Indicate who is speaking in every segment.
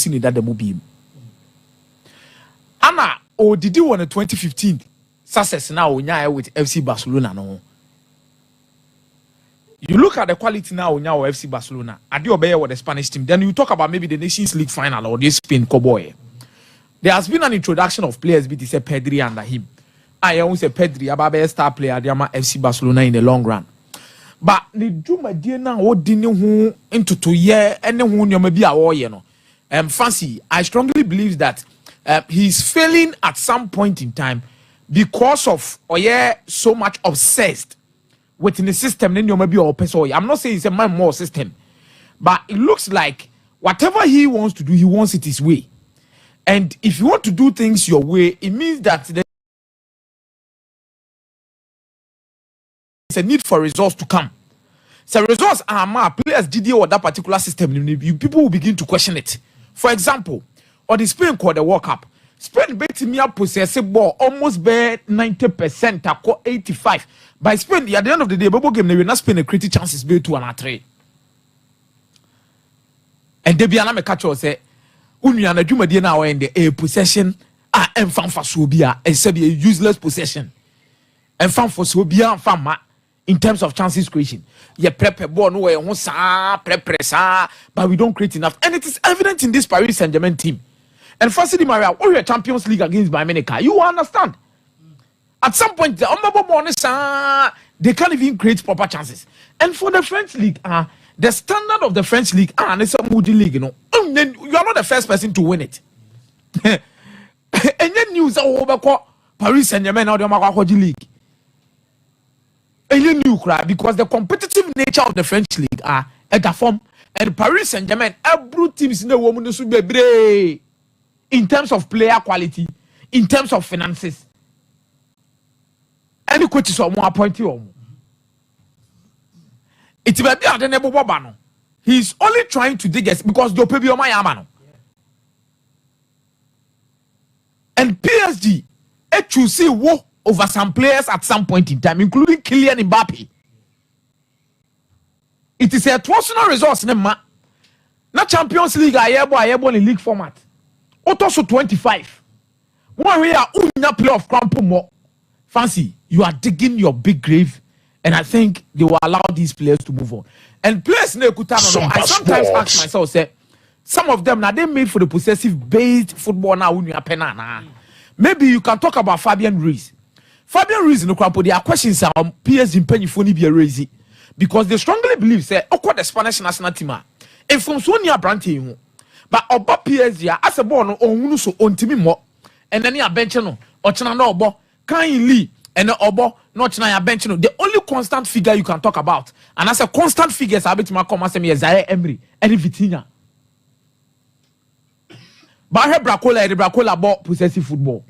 Speaker 1: seen that the movie. Anna or did you want a 2015 success now with FC Barcelona? No. You look at the quality now in our FC Barcelona. I do obey with the Spanish team. Then you talk about maybe the Nations League final or this Spain Cowboy. There has been an introduction of players, be say Pedri under him. I always say Pedri, Ababe star player, the FC Barcelona in the long run. But the do my dear now, what didn't who into 2 years, and then who you may be a war, you know. Fancy, I strongly believe that he's failing at some point in time because of so much obsessed within the system. Then you may be a person. I'm not saying it's a man more system, but it looks like whatever he wants to do, he wants it his way. And if you want to do things your way, it means that there's a need for results to come. So results are more players did or that particular system. People will begin to question it. For example, or the Spain called the World Cup. Spain bet me up possessive ball almost by 90% or 85%. By Spain, at the end of the day, Bobo game they will not spend a creative chances built to an three. And they be an catcher say, Union Juma now in the possession and fan for Sobia and said a useless possession. And fan for Sobia and fan in terms of chances creation. You prep a ball no way, but we don't create enough. And it is evident in this Paris Saint-Germain team. And firstly, Maria, what your Champions League against Bayern, you understand. At some point, they can't even create proper chances. And for the French league, the standard of the French league, and it's a moody league, you know. And then you are not the first person to win it. And then news over Paris Saint-Germain or the Macaco League. And you knew because the competitive nature of the French league are at the form, and Paris Saint-Germain, every teams in the woman should be brave in terms of player quality, in terms of finances. Any coaches are more appointed. It's about the other. He's only trying to dig us because the pay my amano. And PSG, you see, wo over some players at some point in time, including Kylian Mbappe. It is a personal resource. Not Champions League, I have in league format. Also 25. One way are playoff cramp more. Fancy, you are digging your big grave, and I think they will allow these players to move on. And players I sometimes ask myself, say, some of them now they made for the possessive based football now. Maybe you can talk about Fabian Ruiz. Fabian Ruiz no crap, there are questions on PSG penny for be raising because they strongly believe say the Spanish national team. And from Sonia Branty, but about PSG as a born on so on Timmy more, and then you bench no or China no can Lee and Obo not China bench no. The only constant figure you can talk about, and as a constant figure, I bet my come as me Zaire Emery and Vitinha. But I Bracola bought possessive football.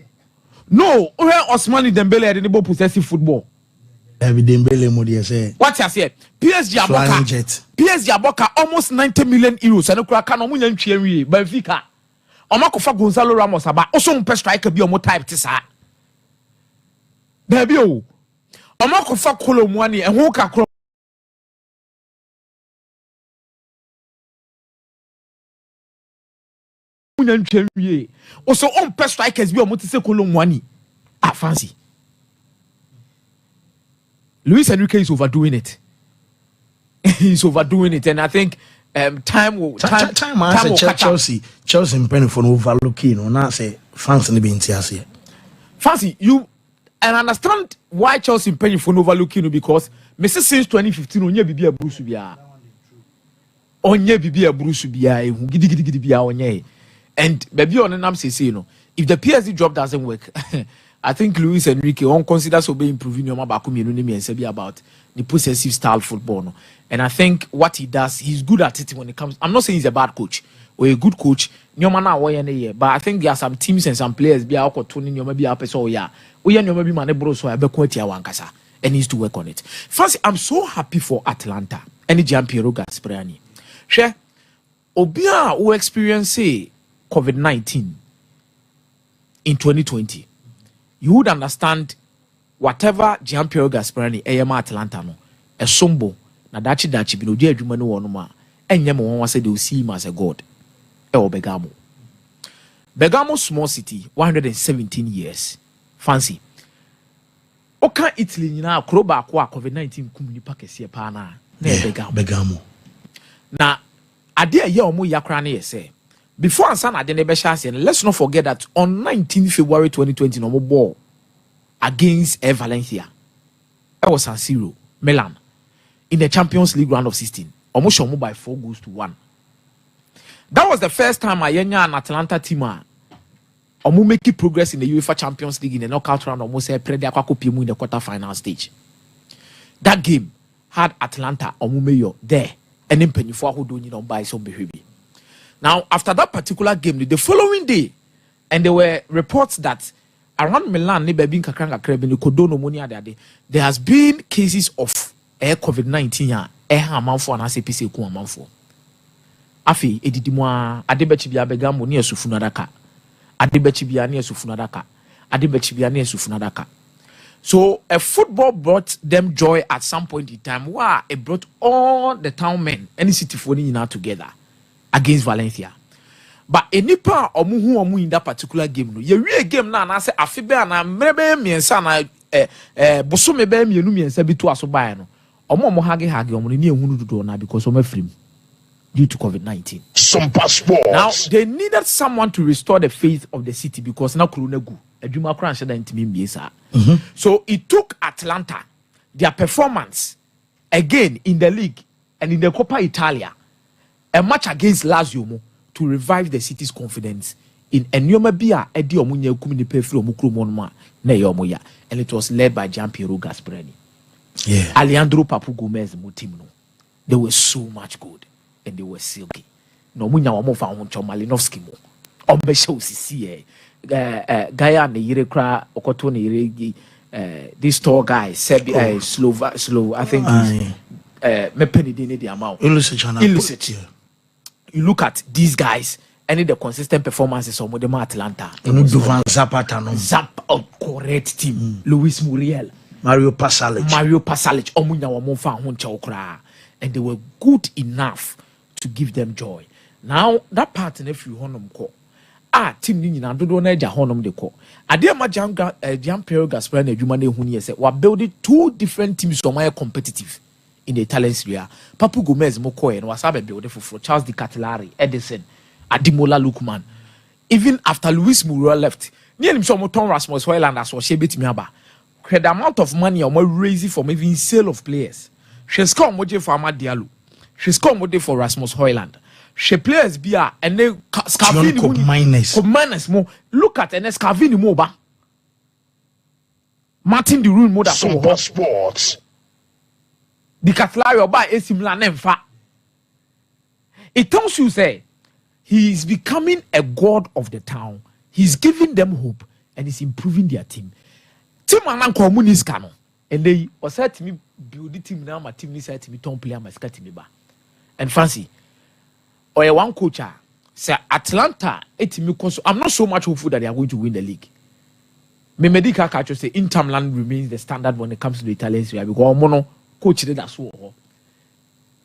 Speaker 1: No, Osmani Dembele had any possessive football.
Speaker 2: Every Dembele modi say.
Speaker 1: What you say? PSG Aboka almost 90 million euros. And no can no munyan twie Benfica. Omakofa Gonzalo Ramos aba also mpe striker bi omo type tisa. Baby o. Omakofa Kolomwani and who ka also on pest strikers be omo tise Kolomwani. Fancy. Luis Enrique is overdoing it. He's overdoing it, and I think time will
Speaker 2: Chelsea in penny for overlooking or not say fans in the
Speaker 1: Fancy you and understand why Chelsea in penny for overlooking because Messi since 2015 onye bibia Bruce bia. Onye bibia Bruce bia gidi bia onye. And baby on nam say you know if the PSG job doesn't work I think Luis Enrique won't consider so be improving your and say about the possessive style football. No? And I think what he does, he's good at it when it comes. I'm not saying he's a bad coach or a good coach. But I think there are some teams and some players be out tuning your maybe up so yeah. We maybe man bro so I be wankasa and needs to work on it. First, I'm so happy for Atlanta. Any Gianpiero Gasperani. Share Obia who experience COVID-19 in 2020. You would understand whatever Gianpiero Gasperani Eyema Atlanta no a sombo na dachi bino di adwuma no wono ma enyem won wa say they will see him as a god e obegamo Bergamo small city 117 years fancy oka Italy nyina kro ba ko COVID-19 kum nipa kese pa na
Speaker 2: Bergamo
Speaker 1: na ade ye omo yakra na yese before ansa na ade ne be chance let's not forget that on 19 February 2020 no ball against Valencia it was San Siro Milan in the Champions League round of 16 omo show by 4-1. That was the first time Ayenya and Atalanta team omo make progress in the UEFA Champions League in the knockout round, almost say pre dia kwako piemu in the quarter-final stage. That game had Atalanta omo mayor there and then penifo ahodo nyi no buy some behavior. Now after that particular game the following day, and there were reports that around Milan ne baby kakra kakra be kodono money ade there has been cases of COVID-19 amanfo and ACPC ku amanfo. Afi edidimu adebechi bia Bergamo ne asufunu adaka adebechi bia ne asufunu adaka adebechi bia ne asufunu adaka. So a football brought them joy at some point in time. Wow, it brought all the town men any city for now together against Valencia. But enipa omu in that particular game no ye wie game na na say afi be na mrebe miensa na bosome be mienu miensa bi to aso bae no omo hage omo ni ehunu dodo na because omo afrim due to COVID-19.
Speaker 3: Sompa Sports.
Speaker 1: Now they needed someone to restore the faith of the city because now corona gu adwuma kran sheda ntimi mbiesa. So it took Atlanta their performance again in the league and in the Coppa Italia, a match against Lazio to revive the city's confidence in Enyoma Bia Edi Omunya Kumini Pefri Omukrumonma Neyomoya, and it was led by Gianpiero Gasperini.
Speaker 2: Yeah.
Speaker 1: Alejandro Papu Gomez Mutimno. They were so much good and they were silky. No munya wamo fa woncho Malinovski mo. Ombe show sisi Gaya ne yire kra okoto ne yire this tall guy Sebi Slow I think me penny the amount.
Speaker 2: Illicit.
Speaker 1: You look at these guys and the consistent performances of Modema Atlanta. Zappa, correct team. Luis Muriel,
Speaker 2: Mario Pasalic.
Speaker 1: Omunya wamofa honcha okra. And they were good enough to give them joy. Now that part in a few honum ko. Team ni na dodo na eja honum de ko. Ade ma Gianpiero Gasperini adwuma na ehuni ye say we building two different teams so more competitive in the Italian Serie A. Papu Gomez Mokoye no wasabe build for Charles Di Catellari, Edison, Ademola Lookman. Even after Luis Muriel left, near him some Tom Rasmus Hoyland as was she bit me aba. The amount of money or more raising from even sale of players. She's come moje for Amad Diallo. She's come moje for Rasmus Hoyland. She players bia and then Scavini minus more. Look at and Scavini Moba. Martin the Rune Moda
Speaker 3: Sompa Sports.
Speaker 1: The Catellari by AC Milan Nemfa. It tells you say he is becoming a god of the town. He's giving them hope and he's improving their team. Team anan communist kano. And they was said to me build the team now my team ni said to me don't play my scat me ba. And fancy or a one coach say Atlanta so I'm not so much hopeful that they are going to win the league. Me medical catch say Inter Milan remains the standard when it comes to the Italian Serie A because mono coach did that so.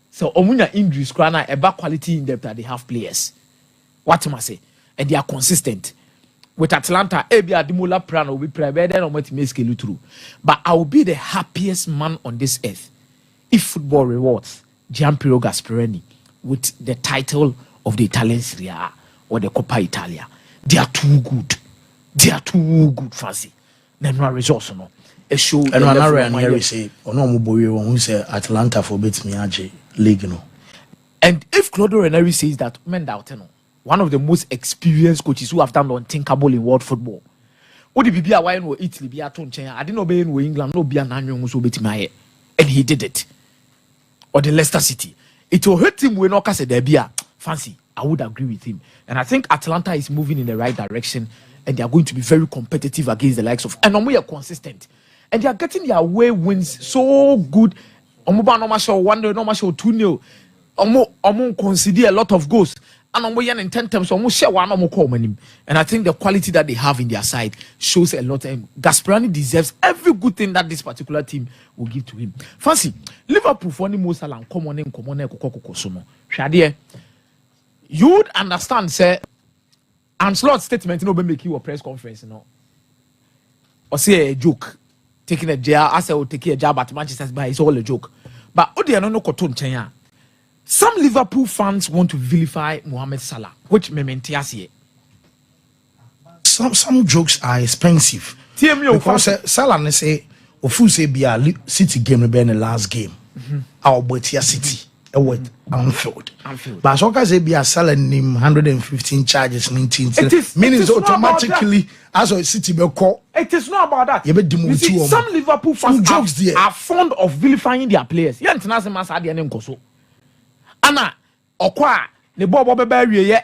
Speaker 1: So omunya injuries krana eba quality in depth that they have players. What am I say? And they are consistent. With Atlanta, Ebia Ademola Prano will be prepared and to make scale through. But I will be the happiest man on this earth if football rewards Gianpiero Gasperini with the title of the Italian Serie A or the Coppa Italia. They are too good. They are too good, fancy. Then no results no. A show
Speaker 2: and another and here we say ono muboye who say Atlanta for bet me aje league no.
Speaker 1: And if Claudio Ranieri says that men doubt no, one of the most experienced coaches who have done the unthinkable in world football. Odi bibia why no Italy bia to nchen I didn't obey in England no bia nanyo so bet me and he did it. Or the Leicester City. It will hurt him when no say there bia fancy. I would agree with him. And I think Atlanta is moving in the right direction and they are going to be very competitive against the likes of and we are consistent. And they are getting their away wins so good. Omoba no show 1-0, no show 2-0. Omo consider a lot of goals. And omo yan in 10 times omo share one omo call manim. And I think the quality that they have in their side shows a lot. And Gasperini deserves every good thing that this particular team will give to him. Fancy Liverpool for any most salam come on kokoko sono. Shadie, you would understand, say and slot statement no be make you a press conference no. Or say a joke, taking a jail. I say, taking a job at Manchester City, it's all a joke. But Odi no koton chenya. Some Liverpool fans want to vilify Mohamed Salah, which me maintain.
Speaker 2: Some jokes are expensive. Because Salah ne say, ofu say be a City game be the last game. Our Botia City, a word Anfield. But so can say be a Salah name 115 charges 19. Meaning automatically as a City be call.
Speaker 1: It is not about that.
Speaker 2: You
Speaker 1: see, some Liverpool fans are fond of vilifying their players. Yeah, international masa de nkoso. Ana okwa ne bobo bebe ye.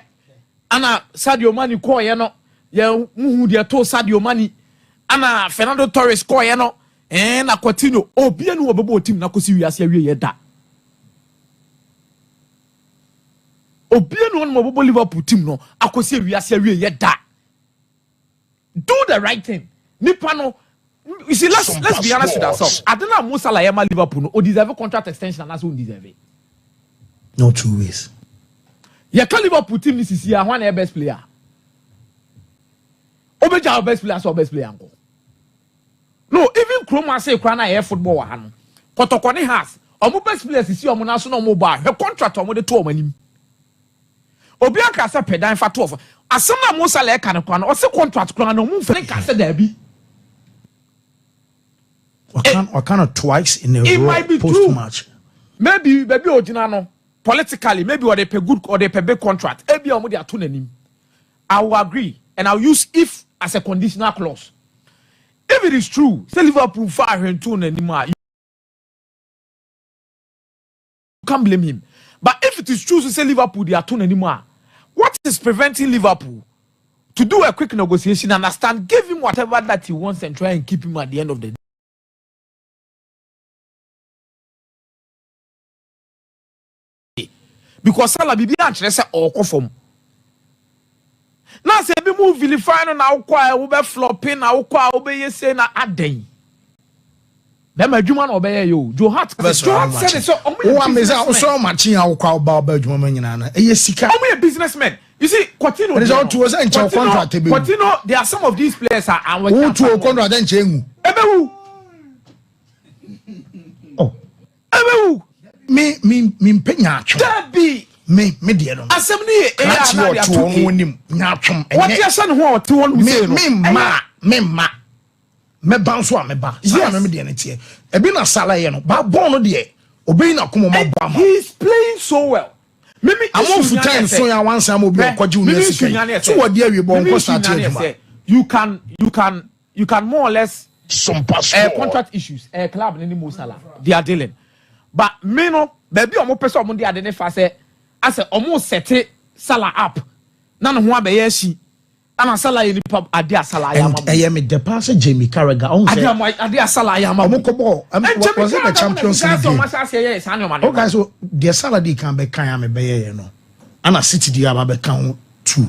Speaker 1: Ana Sadio Mane call ye no. Ye muhu de to Sadio Mane. Ana Fernando Torres call ye no. Na Coutinho obi anu obebo team na kosi wiase awie ye da. Obi anu on obebo Liverpool team no akosi wiase awie ye da. Do the right thing. Nipa no, you see, let's be honest with ourselves. I don't know Mo Salah yema Liverpool no, or deserve a contract extension and that's who deserve it.
Speaker 2: No two ways.
Speaker 1: You can't Liverpool team this year one their best player. Obeja our best player, so best player uncle. No, even Kroma say Krana air football wa hanu. Kotokoni has. Omo best players is here omo na so no mo ba. Her contract omo de to omo anim. Obi aka say pedan fa to of. Asama Mo Salah ka ne kwa no. O say contract kwa no mo fe ka say da bi.
Speaker 2: Or kind of twice in a row post match.
Speaker 1: Maybe Ojina no. Politically, maybe or they pay good or they pay big contract. Maybe omo de ato nanim. I will agree and I'll use if as a conditional clause. If it is true, say Liverpool fire him to anymore. You can't blame him. But if it is true to say Liverpool they are too anymore, what is preventing Liverpool to do a quick negotiation and understand, give him whatever that he wants and try and keep him at the end of the day? Because Salah bibi antre say oko fom. Na say bi move vilify no na ukwa wo be flopping na ukwa wo be yese na aden. Dem adwuma na obeye yo. Joe Hart said so
Speaker 2: omo ameza so matching ukwa oba adwuma nyina na eye sika.
Speaker 1: Omo a businessman. You see, Coutinho.
Speaker 2: It is all to us in contract.
Speaker 1: Coutinho, there are some of these players are
Speaker 2: who to contract then chengu.
Speaker 1: Ebewu.
Speaker 2: Oh.
Speaker 1: Ebewu.
Speaker 2: Me penya atwo.
Speaker 1: Dabi.
Speaker 2: Me de no.
Speaker 1: Asem ni e ya na
Speaker 2: to wonim nya atwom.
Speaker 1: What you say no ho to won say no.
Speaker 2: Me banso a me ba. Say no me de ne tie. Ebi na Salah ye no. Ba bon no de. Obeyi na komo ma ba ma.
Speaker 1: He is playing so well. Mimi
Speaker 2: among full time so ya wan say mo bi okoji university. So what there we bon ko start adwuma.
Speaker 1: You can more or less
Speaker 3: Sompa
Speaker 1: contract issues. Club ni Mo Salah. They are dealing. But me no, baby omo person omo dey identify say as omo set Salah up. Na no ho abeye shi. Ana Salah ye nipa ade Salah ya mama.
Speaker 2: And me the pass Jamie Carragher on say
Speaker 1: ade Salah ya mama.
Speaker 2: Omo ko ball. Was it the Champions League game? Okay, so the Salah dey can be kan me beye no. Ana City dey aba be kan too.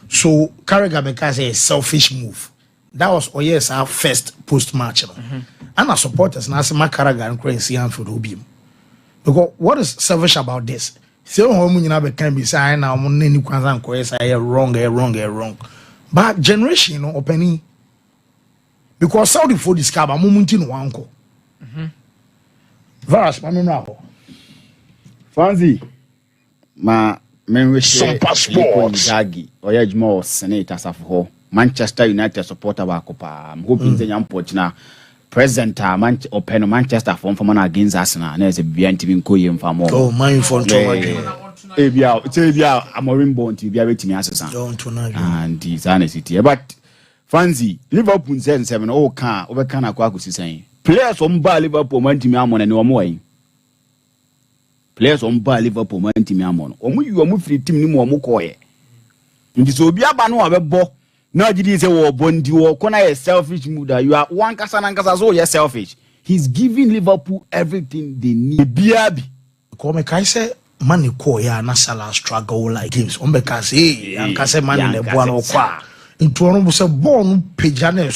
Speaker 2: So Carragher be can say a selfish move. That was yes our first post match. And our supporters now say Carragher and Crazy Anfield Obium. Because what is selfish about this? So home you know can be saying now money kwanza nko say wrong. But generation no opening because Saudi for this car mumunti no wanko. Varas ma menra
Speaker 4: Fanzi ma menwehye
Speaker 3: Sompa Sports
Speaker 4: Zagi oya juma o senator asafo Manchester United supporter ba kopa I'm hoping say nyampo na president open Manchester from against Arsenal na say bia ntimi nkoye mfamo
Speaker 2: oh man for
Speaker 4: bia amorimbo nti bia betimi asesa
Speaker 2: don't know
Speaker 4: and it's honestly but Fanzi Liverpool 7 o kan obeka na kwa kusisan players on ba Liverpool man ntimi amona ne omo wan players on ba Liverpool man ntimi amona omo free team ni mo omo koye nti so obi aba no abebo no jidi say wo bondi wo kona a selfish mood you are one kasa so you selfish. He's giving Liverpool everything they need. Biabi
Speaker 2: come kai say man ko ya na Salah struggle like games on be ka say an ka say man le bo na kwa into no say ball no pejane